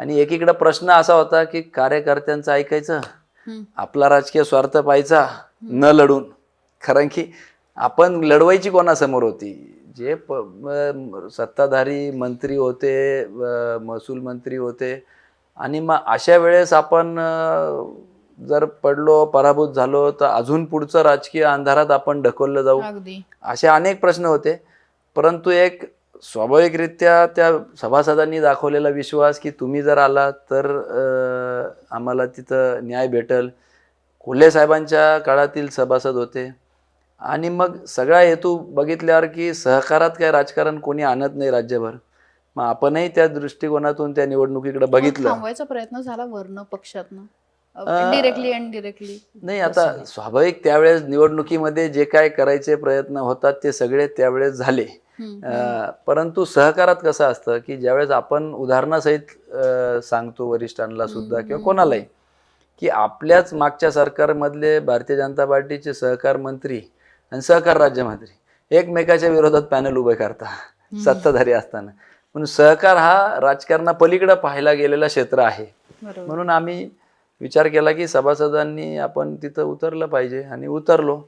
आणि एकीकडे प्रश्न असा होता की कार्यकर्त्यांचं ऐकायचं, आपला राजकीय स्वार्थ पाहायचा न लढून. कारण की आपण लढवायची कोणासमोर होती? जे सत्ताधारी मंत्री होते, महसूल मंत्री होते. आणि मग अशा वेळेस आपण जर पडलो, पराभूत झालो तर अजून पुढचं राजकीय अंधारात आपण ढकललं जाऊ, असे अनेक प्रश्न होते. परंतु एक स्वाभाविकरित्या त्या सभासदांनी दाखवलेला विश्वास की तुम्ही जर आला तर आम्हाला तिथं न्याय भेटेल. कोल्हे साहेबांच्या काळातील सभासद होते. आणि मग सगळा हेतू बघितल्यावर की सहकारात काय राजकारण कोणी आणत नाही राज्यभर. मग आपणही त्या दृष्टिकोनातून त्या निवडणुकीकडे बघितलं. थांबवायचा प्रयत्न झाला वर्ण पक्षातनं डायरेक्टली अँड डायरेक्टली. नाही, आता स्वाभाविक त्यावेळेस निवडणुकीमध्ये जे काय करायचे प्रयत्न होतात ते सगळे त्यावेळेस झाले. परंतु सहकारात कसं असतं की ज्यावेळेस आपण उदाहरणासहित सांगतो वरिष्ठांना सुद्धा किंवा कोणालाही की आपल्याच मागच्या सरकारमधले भारतीय जनता पार्टीचे सहकार मंत्री आणि सहकार राज्यमंत्री एकमेकाच्या विरोधात पॅनल उभे करता सत्ताधारी असताना. म्हणून सहकार हा राजकारणापलीकडे पाहायला गेलेला क्षेत्र आहे. म्हणून आम्ही विचार केला की सभासदांनी आपण तिथं उतरलं पाहिजे आणि उतरलो.